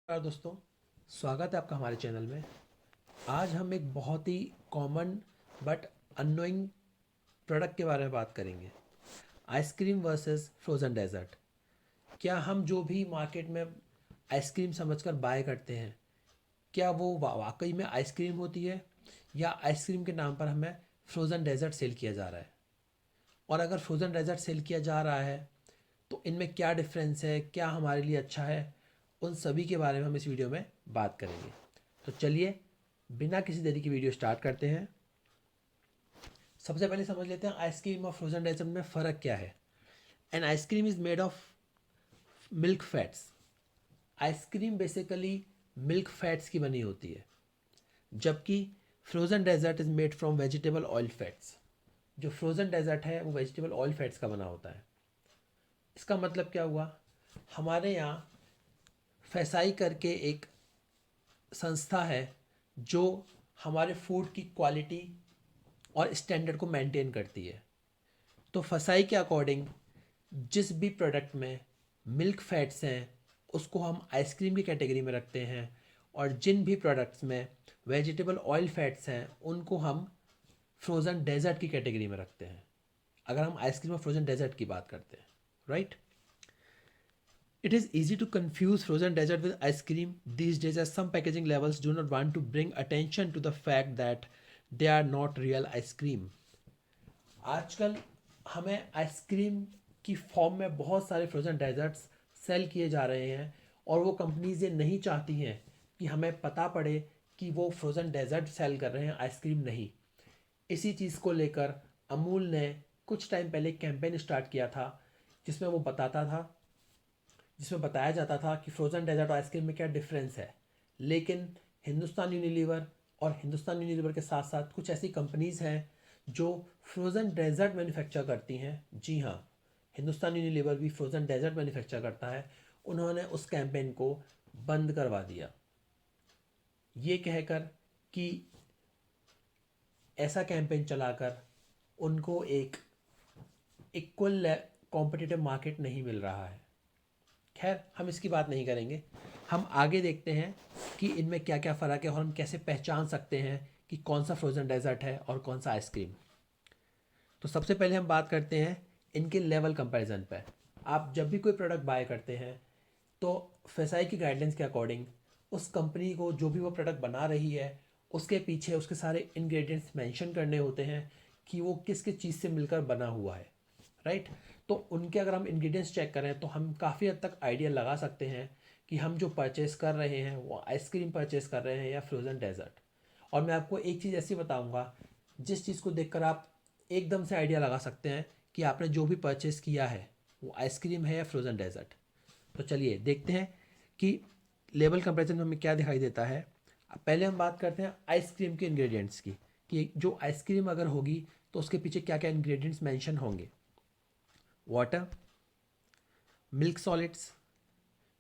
नमस्कार दोस्तों, स्वागत है आपका हमारे चैनल में। आज हम एक बहुत ही कॉमन बट अननोइंग प्रोडक्ट के बारे में बात करेंगे। Ice cream versus frozen dessert. क्या हम जो भी मार्केट में आइसक्रीम समझकर बाय करते हैं, क्या वो वाकई में आइसक्रीम होती है या आइसक्रीम के नाम पर हमें फ्रोज़न डेजर्ट सेल किया जा रहा है? और अगर फ्रोज़न डेजर्ट सेल किया जा रहा है तो इनमें क्या डिफरेंस है, क्या हमारे लिए अच्छा है, उन सभी के बारे में हम इस वीडियो में बात करेंगे। तो चलिए बिना किसी देरी की वीडियो स्टार्ट करते हैं। सबसे पहले समझ लेते हैं आइसक्रीम और फ्रोजन डेजर्ट में फ़र्क क्या है। An ice cream is made of milk fats. Ice cream basically milk fats की बनी होती है, जबकि frozen dessert is made from vegetable oil fats. जो फ्रोज़न डेजर्ट है वो वेजिटेबल ऑयल फैट्स का बना होता है। इसका मतलब क्या हुआ, हमारे यहाँ फैसाई करके एक संस्था है जो हमारे फूड की क्वालिटी और स्टैंडर्ड को मेंटेन करती है। तो फसाई के अकॉर्डिंग जिस भी प्रोडक्ट में मिल्क फैट्स हैं उसको हम आइसक्रीम की कैटेगरी में रखते हैं, और जिन भी प्रोडक्ट्स में वेजिटेबल ऑयल फैट्स हैं उनको हम फ्रोज़न डेजर्ट की कैटेगरी में रखते हैं, अगर हम आइसक्रीम और फ्रोज़न डेजर्ट की बात करते हैं। Right. It is easy to confuse frozen dessert with ice cream these days, as some packaging labels do not want to bring attention to the fact that they are not real ice cream. आजकल हमें ice cream की form में बहुत सारे frozen desserts cell किए जा रहे हैं, और वो कंपनीज ये नहीं चाहती हैं कि हमें पता पड़े कि वो फ्रोज़न डेजर्ट सेल कर रहे हैं, आइसक्रीम नहीं। इसी चीज़ को लेकर अमूल ने कुछ टाइम पहले कैंपेन स्टार्ट किया था, जिसमें वो बताता था जिसमें बताया जाता था कि फ्रोज़न डेजर्ट और आइसक्रीम में क्या डिफरेंस है। लेकिन हिंदुस्तान यूनिलीवर और हिंदुस्तान यूनिलीवर के साथ साथ कुछ ऐसी कंपनीज़ हैं जो फ्रोज़न डेजर्ट मैन्युफैक्चर करती हैं। जी हाँ, हिंदुस्तान यूनिलीवर भी फ्रोज़न डेजर्ट मैन्युफैक्चर करता है। उन्होंने उस कैंपेन को बंद करवा दिया, ये कहकर कि ऐसा कैंपेन चलाकर उनको एक इक्वल कॉम्पिटिटिव मार्केट नहीं मिल रहा है। खैर, हम इसकी बात नहीं करेंगे। हम आगे देखते हैं कि इनमें क्या क्या फ़र्क है और हम कैसे पहचान सकते हैं कि कौन सा फ्रोज़न डेजर्ट है और कौन सा आइसक्रीम। तो सबसे पहले हम बात करते हैं इनके लेवल कंपैरिजन पर। आप जब भी कोई प्रोडक्ट बाय करते हैं तो फेसाई की गाइडलाइंस के अकॉर्डिंग उस कंपनी को जो भी वो प्रोडक्ट बना रही है उसके पीछे उसके सारे इंग्रेडिएंट्स मेंशन करने होते हैं कि वो किस किस चीज़ से मिलकर बना हुआ है। राइट। तो उनके अगर हम इंग्रेडिएंट्स चेक करें तो हम काफ़ी हद तक आइडिया लगा सकते हैं कि हम जो परचेस कर रहे हैं वो आइसक्रीम परचेस कर रहे हैं या फ्रोज़न डेजर्ट। और मैं आपको एक चीज़ ऐसी बताऊंगा जिस चीज़ को देखकर आप एकदम से आइडिया लगा सकते हैं कि आपने जो भी परचेस किया है वो आइसक्रीम है या फ्रोज़न डेजर्ट। तो चलिए देखते हैं कि लेवल कंपैरिजन में हमें क्या दिखाई देता है। पहले हम बात करते हैं आइसक्रीम के इंग्रेडिएंट्स की, कि जो आइसक्रीम अगर होगी तो उसके पीछे क्या क्या इंग्रेडिएंट्स मेंशन होंगे। Water, milk solids,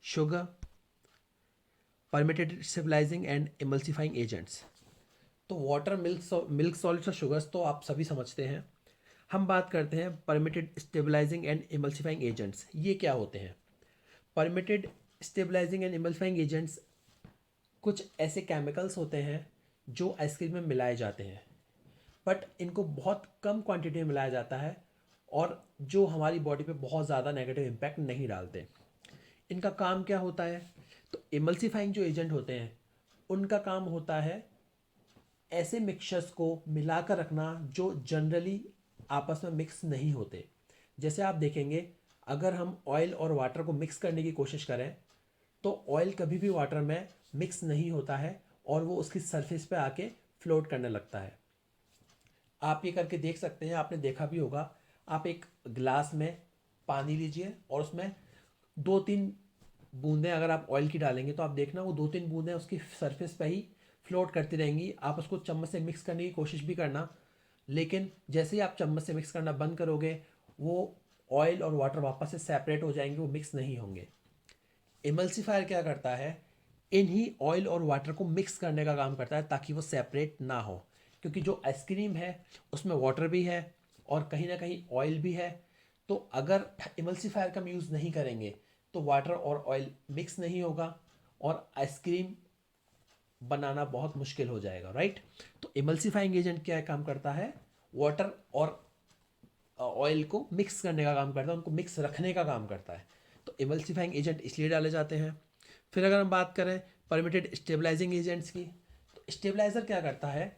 sugar, permitted stabilising and emulsifying agents. तो वाटर, मिल्क सॉलिड्स और शुगर्स तो आप सभी समझते हैं। हम बात करते हैं permitted stabilising and emulsifying agents. ये क्या होते हैं? Permitted stabilising and emulsifying agents कुछ ऐसे केमिकल्स होते हैं जो आइसक्रीम में मिलाए जाते हैं, बट इनको बहुत कम क्वांटिटी में मिलाया जाता है और जो हमारी बॉडी पे बहुत ज़्यादा नेगेटिव इम्पैक्ट नहीं डालते। इनका काम क्या होता है? तो इमल्सिफाइंग जो एजेंट होते हैं उनका काम होता है ऐसे मिक्सचर्स को मिलाकर रखना जो जनरली आपस में मिक्स नहीं होते। जैसे आप देखेंगे, अगर हम ऑयल और वाटर को मिक्स करने की कोशिश करें तो ऑयल कभी भी वाटर में मिक्स नहीं होता है और वो उसकी सरफेस पे आके फ्लोट करने लगता है। आप ये करके देख सकते हैं, आपने देखा भी होगा। आप एक ग्लास में पानी लीजिए और उसमें दो तीन बूंदें अगर आप ऑयल की डालेंगे तो आप देखना वो दो तीन बूंदें उसकी सरफेस पे ही फ्लोट करती रहेंगी। आप उसको चम्मच से मिक्स करने की कोशिश भी करना, लेकिन जैसे ही आप चम्मच से मिक्स करना बंद करोगे वो ऑयल और वाटर वापस से सेपरेट हो जाएंगे, वो मिक्स नहीं होंगे। इमल्सिफायर क्या करता है? इन्हीं ऑयल और वाटर को मिक्स करने का काम करता है ताकि वो सेपरेट ना हो, क्योंकि जो आइसक्रीम है उसमें वाटर भी है और कहीं ना कहीं ऑयल भी है। तो अगर इमल्सिफायर का हम यूज़ नहीं करेंगे तो वाटर और ऑयल मिक्स नहीं होगा और आइसक्रीम बनाना बहुत मुश्किल हो जाएगा, राइट। तो इमल्सिफाइंग एजेंट क्या काम करता है, वाटर और ऑयल को मिक्स करने का काम करता है, उनको मिक्स रखने का काम करता है। तो इमल्सिफाइंग एजेंट इसलिए डाले जाते हैं। फिर अगर हम बात करें परमिटेड स्टेबलाइजिंग एजेंट्स की, तो स्टेबलाइजर क्या करता है,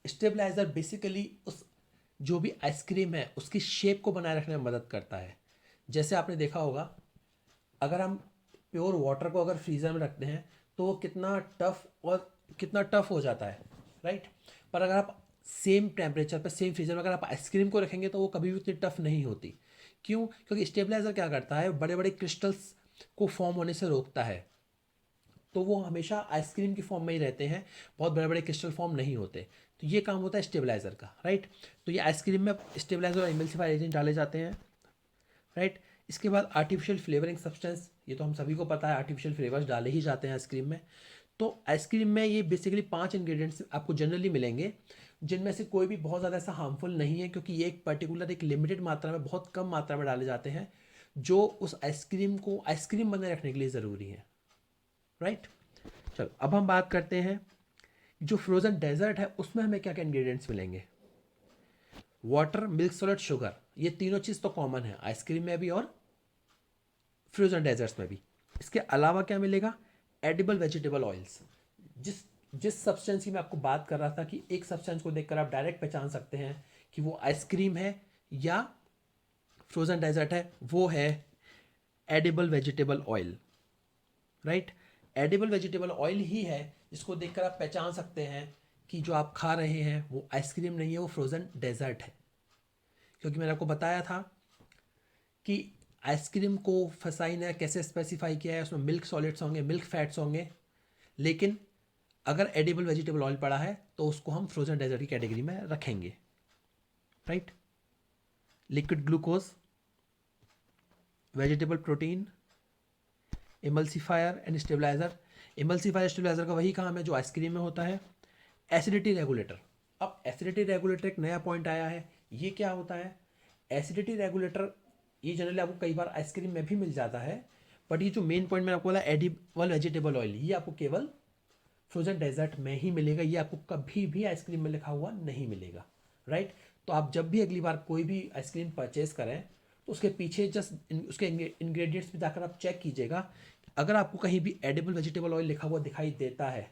स्टेबलाइजर बेसिकली उस जो भी आइसक्रीम है उसकी शेप को बनाए रखने में मदद करता है। जैसे आपने देखा होगा, अगर हम प्योर वाटर को अगर फ्रीज़र में रखते हैं तो वो कितना टफ हो जाता है, राइट। पर अगर आप सेम टेम्परेचर पर सेम फ्रीज़र में अगर आप आइसक्रीम को रखेंगे तो वो कभी भी उतनी टफ नहीं होती। क्यों? क्योंकि स्टेबलाइजर क्या करता है, बड़े बड़े क्रिस्टल्स को फॉर्म होने से रोकता है। तो वो हमेशा आइसक्रीम की फॉर्म में ही रहते हैं, बहुत बड़े बड़े क्रिस्टल फॉर्म नहीं होते। तो ये काम होता है स्टेबलाइजर का, राइट। तो ये आइसक्रीम में स्टेबलाइजर और इमल्सिफायर एजेंट डाले जाते हैं, राइट। इसके बाद आर्टिफिशियल फ्लेवरिंग सब्सटेंस, ये तो हम सभी को पता है, आर्टिफिशियल फ्लेवर्स डाले ही जाते हैं आइसक्रीम में। तो आइसक्रीम में ये बेसिकली 5 इंग्रेडिएंट्स आपको जनरली मिलेंगे, जिनमें से कोई भी बहुत ज़्यादा ऐसा हार्मफुल नहीं है, क्योंकि ये एक पर्टिकुलर एक लिमिटेड मात्रा में, बहुत कम मात्रा में डाले जाते हैं, जो उस आइसक्रीम को आइसक्रीम बनाए रखने के लिए ज़रूरी है, राइट। चलो अब हम बात करते हैं जो फ्रोज़न डेजर्ट है उसमें हमें क्या क्या इंग्रेडिएंट्स मिलेंगे। वाटर, मिल्क सॉलिड, शुगर, ये तीनों चीज़ तो कॉमन है आइसक्रीम में भी और फ्रोजन डेजर्ट्स में भी। इसके अलावा क्या मिलेगा, एडिबल वेजिटेबल ऑयल्स। जिस जिस सब्सटेंस की मैं आपको बात कर रहा था कि एक सब्सटेंस को देखकर आप डायरेक्ट पहचान सकते हैं कि वो आइसक्रीम है या फ्रोजन डेजर्ट है, वो है edible vegetable oil, right. Edible vegetable oil ही है जिसको देखकर आप पहचान सकते हैं कि जो आप खा रहे हैं वो आइसक्रीम नहीं है, वो फ्रोजन डेजर्ट है। क्योंकि मैंने आपको बताया था कि आइसक्रीम को फसाई ने कैसे स्पेसिफाई किया है, उसमें मिल्क सॉलिड्स होंगे, मिल्क फैट्स होंगे, लेकिन अगर एडिबल वेजिटेबल ऑयल पड़ा है तो उसको हम फ्रोजन डेजर्ट की कैटेगरी में रखेंगे, right. Liquid glucose, vegetable protein, emulsifier and stabiliser. Emulsifier stabiliser का वही काम है जो आइसक्रीम में होता है। एसिडिटी रेगुलेटर, अब एसिडिटी रेगुलेटर एक नया पॉइंट आया है, ये क्या होता है एसिडिटी रेगुलेटर, ये जनरली आपको कई बार आइसक्रीम में भी मिल जाता है, बट ये जो मेन पॉइंट मैंने आपको बोला एडिबल वेजिटेबल ऑयल, ये आपको केवल फ्रोजन डेजर्ट में ही मिलेगा, ये आपको कभी भी आइसक्रीम में लिखा हुआ नहीं मिलेगा, राइट। तो आप जब भी अगली बार कोई भी आइसक्रीम परचेज करें तो उसके पीछे जस्ट उसके इंग्रेडिएंट्स में जाकर आप चेक कीजिएगा, अगर आपको कहीं भी एडिबल वेजिटेबल ऑयल लिखा हुआ दिखाई देता है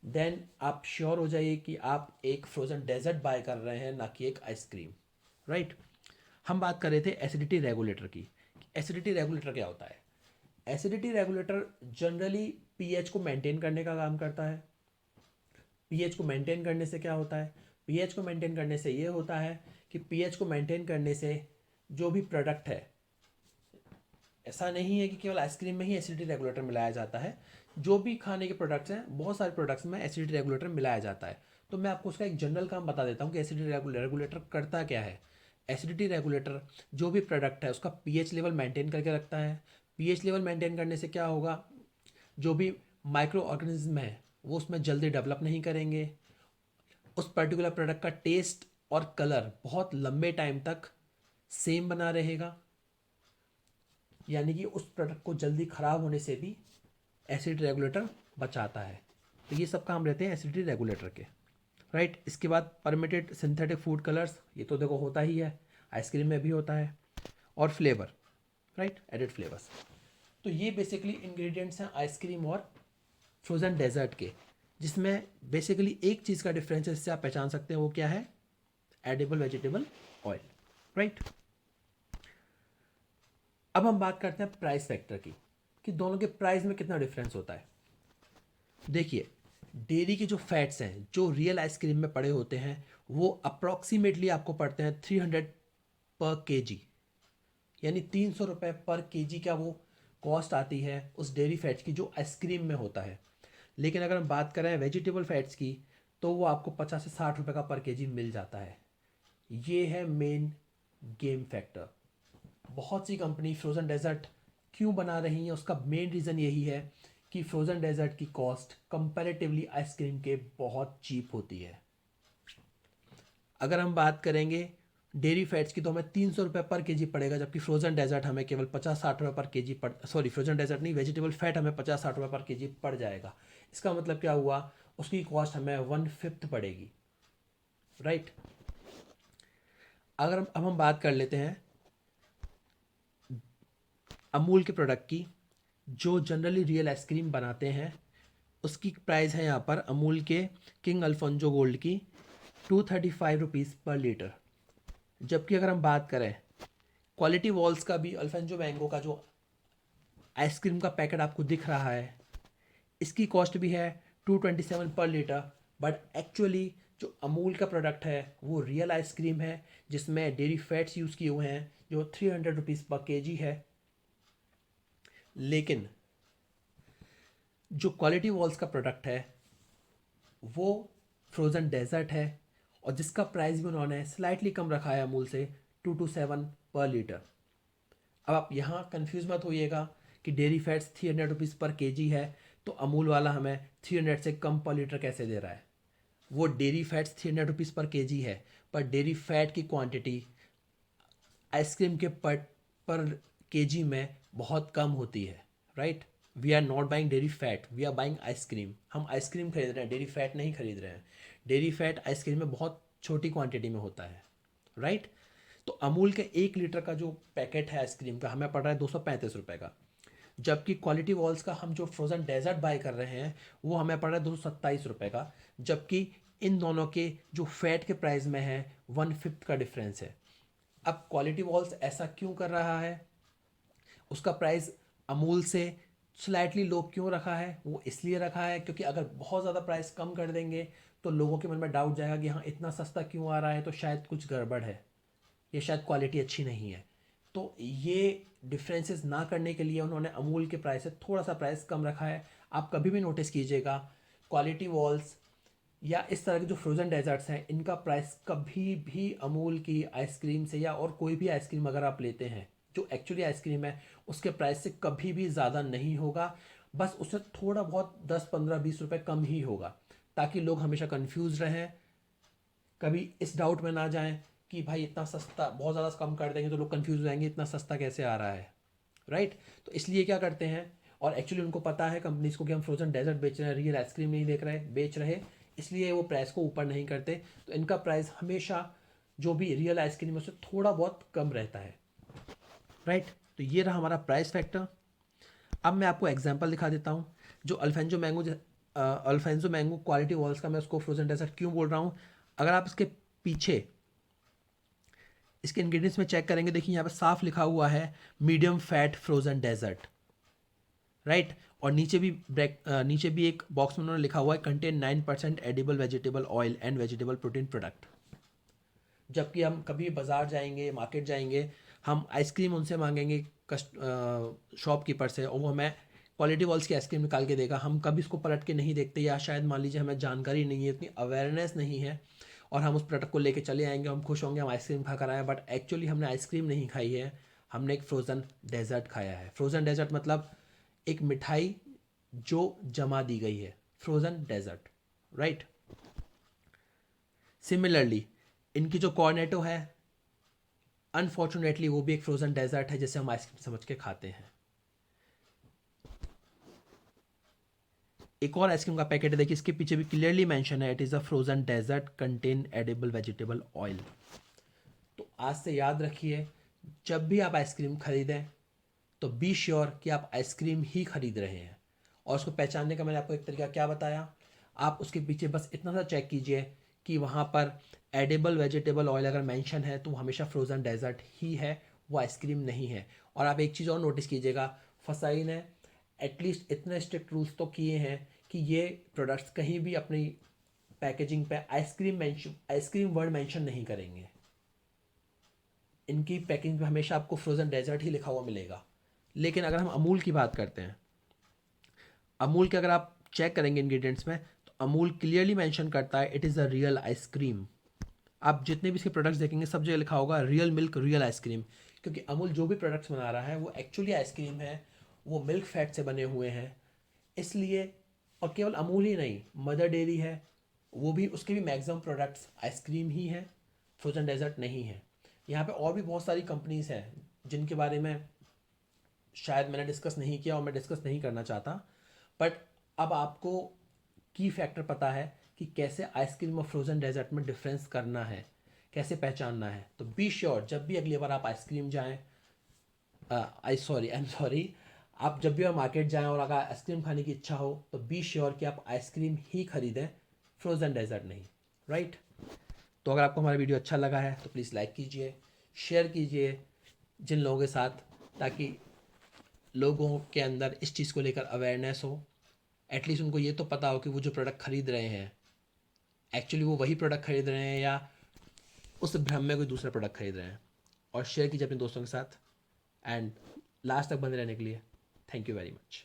देन आप श्योर हो जाइए कि आप एक फ्रोजन डेजर्ट बाय कर रहे हैं, ना कि एक आइसक्रीम, राइट। हम बात कर रहे थे एसिडिटी रेगुलेटर की। एसिडिटी रेगुलेटर क्या होता है, एसिडिटी रेगुलेटर जनरली पीएच को मेंटेन करने का काम करता है। पीएच को मेंटेन करने से क्या होता है, पीएच को मेंटेन करने से ये होता है कि पीएच को मेंटेन करने से जो भी प्रोडक्ट है, ऐसा नहीं है कि केवल आइसक्रीम में ही एसिडिटी रेगुलेटर मिलाया जाता है, जो भी खाने के प्रोडक्ट्स हैं, बहुत सारे प्रोडक्ट्स में एसिडिटी रेगुलेटर मिलाया जाता है। तो मैं आपको उसका एक जनरल काम बता देता हूँ कि एसिडिटी रेगुलेटर करता क्या है। एसिडिटी रेगुलेटर जो भी प्रोडक्ट है उसका पीएच लेवल मेंटेन करके रखता है। पीएच लेवल मेंटेन करने से क्या होगा, जो भी माइक्रो ऑर्गेनिज्म है वो उसमें जल्दी डेवलप नहीं करेंगे, उस पर्टिकुलर प्रोडक्ट का टेस्ट और कलर बहुत लंबे टाइम तक सेम बना रहेगा, यानी कि उस प्रोडक्ट को जल्दी ख़राब होने से भी एसिड रेगुलेटर बचाता है। तो ये सब काम रहते हैं एसिडिटी रेगुलेटर के, राइट। इसके बाद परमिटेड सिंथेटिक फूड कलर्स, ये तो देखो होता ही है, आइसक्रीम में भी होता है, और फ्लेवर, राइट, एडिड फ्लेवर्स। तो ये बेसिकली इंग्रेडिएंट्स हैं आइसक्रीम और फ्रोज़न डेजर्ट के, जिसमें बेसिकली एक चीज़ का डिफरेंस है जिससे आप पहचान सकते हैं, वो क्या है, एडिबल वेजिटेबल ऑयल, राइट। अब हम बात करते हैं प्राइस फैक्टर की, कि दोनों के प्राइस में कितना डिफरेंस होता है। देखिए, डेयरी के जो फैट्स हैं जो रियल आइसक्रीम में पड़े होते हैं वो अप्रॉक्सीमेटली आपको पड़ते हैं 300 पर केजी, यानी 300 रुपये पर केजी का वो कॉस्ट आती है उस डेयरी फैट्स की जो आइसक्रीम में होता है। लेकिन अगर हम बात करें वेजिटेबल फैट्स की तो वो आपको 50 से 60 रुपये का पर केजी मिल जाता है। ये है मेन गेम फैक्टर। बहुत सी कंपनी फ्रोज़न डेजर्ट क्यों बना रही हैं, उसका मेन रीज़न यही है कि फ्रोज़न डेजर्ट की कॉस्ट कंपैरेटिवली आइसक्रीम के बहुत चीप होती है। अगर हम बात करेंगे डेयरी फैट्स की तो हमें 300 रुपये पर केजी पड़ेगा, जबकि फ्रोज़न डेजर्ट हमें केवल 50-60 रुपये पर केजी पड़, सॉरी फ्रोज़न डेजर्ट नहीं, वेजिटेबल फैट हमें 50-60 रुपये पर केजी पड़ जाएगा। इसका मतलब क्या हुआ, उसकी कॉस्ट हमें 1/5 पड़ेगी, राइट। अगर अब हम बात कर लेते हैं अमूल के प्रोडक्ट की, जो जनरली रियल आइसक्रीम बनाते हैं, उसकी प्राइस है यहाँ पर अमूल के किंग अल्फोंसो गोल्ड की 235 रुपीज़ पर लीटर। जबकि अगर हम बात करें क्वालिटी वॉल्स का भी, अल्फेंजो मैंगो का जो आइसक्रीम का पैकेट आपको दिख रहा है, इसकी कॉस्ट भी है 227 पर लीटर। बट एक्चुअली जो अमूल का प्रोडक्ट है वो रियल आइसक्रीम है, जिसमें डेयरी फैट्स यूज़ किए हुए हैं, जो 300 रुपीज़ पर केजी है। लेकिन जो क्वालिटी वॉल्स का प्रोडक्ट है वो फ्रोज़न डेजर्ट है, और जिसका प्राइस भी उन्होंने स्लाइटली कम रखा है अमूल से, 227 पर लीटर। अब आप यहाँ कंफ्यूज मत होइएगा कि dairy fats 300 rupees per KG है तो अमूल वाला हमें 300 से कम पर लीटर कैसे दे रहा है। वो dairy fats 300 rupees per KG है, पर डेयरी फैट की क्वांटिटी आइसक्रीम के पर केजी में बहुत कम होती है, right. We are not buying dairy fat, we are buying ice cream. हम आइसक्रीम खरीद रहे हैं, डेयरी फैट नहीं खरीद रहे हैं। डेयरी फैट आइसक्रीम में बहुत छोटी क्वांटिटी में होता है, राइट। तो अमूल के 1 लीटर का जो पैकेट है आइसक्रीम का हमें पड़ रहा है 235 रुपये का, जबकि क्वालिटी वॉल्स का हम जो फ्रोज़न डेजर्ट बाय कर रहे हैं वो हमें पड़ रहा है 227 रुपये का, जबकि इन दोनों के जो फैट के प्राइस में है 1/5 का डिफरेंस है। अब क्वालिटी वॉल्स ऐसा क्यों कर रहा है, उसका प्राइस अमूल से स्लाइटली लो क्यों रखा है, वो इसलिए रखा है क्योंकि अगर बहुत ज़्यादा प्राइस कम कर देंगे तो लोगों के मन में डाउट जाएगा कि हाँ इतना सस्ता क्यों आ रहा है, तो शायद कुछ गड़बड़ है, ये शायद क्वालिटी अच्छी नहीं है। तो ये डिफरेंसेस ना करने के लिए उन्होंने अमूल के प्राइस से थोड़ा सा प्राइस कम रखा है। आप कभी भी नोटिस कीजिएगा क्वालिटी वॉल्स या इस तरह के जो फ्रोज़न डेजर्ट्स हैं, इनका प्राइस कभी भी अमूल की आइसक्रीम से या और कोई भी आइसक्रीम अगर आप लेते हैं जो एक्चुअली आइसक्रीम है उसके प्राइस से कभी भी ज़्यादा नहीं होगा। बस उससे थोड़ा बहुत 10-15-20 रुपए कम ही होगा, ताकि लोग हमेशा कंफ्यूज रहें, कभी इस डाउट में ना जाएं कि भाई इतना सस्ता, बहुत ज़्यादा कम कर देंगे तो लोग कंफ्यूज हो जाएंगे इतना सस्ता कैसे आ रहा है, राइट। तो इसलिए क्या करते हैं, और एक्चुअली उनको पता है कंपनीज को कि हम फ्रोजन डेजर्ट बेच रहे हैं, रियल आइसक्रीम नहीं देख रहे बेच रहे, इसलिए वो प्राइस को ऊपर नहीं करते। तो इनका प्राइस हमेशा जो भी रियल आइसक्रीम है उससे थोड़ा बहुत कम रहता है, राइट। तो ये रहा हमारा प्राइस फैक्टर। अब मैं आपको एग्जांपल दिखा देता हूँ। जो अल्फेंजो मैंगो क्वालिटी वॉल्स का मैं उसको फ्रोजन डेजर्ट क्यों बोल रहा हूँ, अगर आप इसके पीछे इसके इंग्रेडिएंट्स में चेक करेंगे, देखिए यहाँ पर साफ लिखा हुआ है medium fat frozen dessert, right. और नीचे भी एक बॉक्स में उन्होंने लिखा हुआ है contain 9% edible vegetable oil and vegetable protein product. जबकि हम कभी बाज़ार जाएंगे, मार्केट जाएंगे, हम आइसक्रीम उनसे मांगेंगे शॉपकीपर से, और वो हमें क्वालिटी वॉल्स की आइसक्रीम निकाल के देगा, हम कभी इसको पलट के नहीं देखते, या शायद मान लीजिए हमें जानकारी नहीं है, इतनी अवेयरनेस नहीं है, और हम उस प्रोडक्ट को लेके चले आएंगे, हम खुश होंगे हम आइसक्रीम खा कर आए, बट एक्चुअली हमने आइसक्रीम नहीं खाई है, हमने एक फ्रोज़न डेजर्ट खाया है। फ्रोज़न डेजर्ट मतलब एक मिठाई जो जमा दी गई है, फ्रोज़न डेजर्ट, राइट। सिमिलरली इनकी जो कॉर्नेटो है, अनफॉर्चुनेटली वो भी एक फ्रोज़न डेजर्ट है जिसे हम आइसक्रीम समझ के खाते हैं। एक और आइसक्रीम का पैकेट है, देखिए इसके पीछे भी क्लियरली मेंशन है it is a frozen dessert contain edible vegetable oil. तो आज से याद रखिए, जब भी आप आइसक्रीम खरीदें तो बी श्योर कि आप आइसक्रीम ही खरीद रहे हैं। और उसको पहचानने का मैंने आपको एक तरीका क्या बताया, आप उसके पीछे बस इतना सा चेक कीजिए कि वहाँ पर एडिबल वेजिटेबल ऑयल अगर मेंशन है तो वो हमेशा फ्रोज़न डेजर्ट ही है, वो आइसक्रीम नहीं है। और आप एक चीज़ और नोटिस कीजिएगा, फसाई ने एटलीस्ट इतने स्ट्रिक्ट रूल्स तो किए हैं कि ये प्रोडक्ट्स कहीं भी अपनी पैकेजिंग पे आइसक्रीम वर्ड मेंशन नहीं करेंगे। इनकी पैकिंग पे हमेशा आपको फ्रोज़न डेजर्ट ही लिखा हुआ मिलेगा। लेकिन अगर हम अमूल की बात करते हैं, अमूल के अगर आप चेक करेंगे इंग्रेडिएंट्स में, तो अमूल क्लियरली मेंशन करता है it is a real ice cream. आप जितने भी इसके प्रोडक्ट्स देखेंगे सब जगह लिखा होगा रियल मिल्क रियल आइसक्रीम, क्योंकि अमूल जो भी प्रोडक्ट्स बना रहा है वो एक्चुअली आइसक्रीम है, वो मिल्क फैट से बने हुए हैं, इसलिए। और केवल अमूल ही नहीं, मदर डेयरी है, वो भी, उसके भी मैक्सिमम प्रोडक्ट्स आइसक्रीम ही हैं, फ्रोजन डेजर्ट नहीं है। यहाँ पे और भी बहुत सारी कंपनीज़ हैं जिनके बारे में शायद मैंने डिस्कस नहीं किया और मैं डिस्कस नहीं करना चाहता, बट अब आपको की फैक्टर पता है कि कैसे आइसक्रीम और फ्रोज़न डेजर्ट में डिफरेंस करना है, कैसे पहचानना है। तो बी श्योर जब भी अगली बार आप आइसक्रीम जाएँ, आई एम सॉरी, आप जब भी मार्केट जाएं और अगर आइसक्रीम खाने की इच्छा हो तो बी श्योर कि आप आइसक्रीम ही खरीदें, फ्रोज़न डेजर्ट नहीं, राइट। तो अगर आपको हमारा वीडियो अच्छा लगा है तो प्लीज़ लाइक कीजिए, शेयर कीजिए जिन लोगों के साथ, ताकि लोगों के अंदर इस चीज़ को लेकर अवेयरनेस हो। एटलीस्ट उनको ये तो पता हो कि वो जो प्रोडक्ट खरीद रहे हैं एक्चुअली वो वही प्रोडक्ट खरीद रहे हैं या उस भ्रम में कोई दूसरा प्रोडक्ट खरीद रहे हैं। और शेयर कीजिए अपने दोस्तों के साथ। एंड लास्ट तक बने रहने के लिए थैंक यू वेरी मच।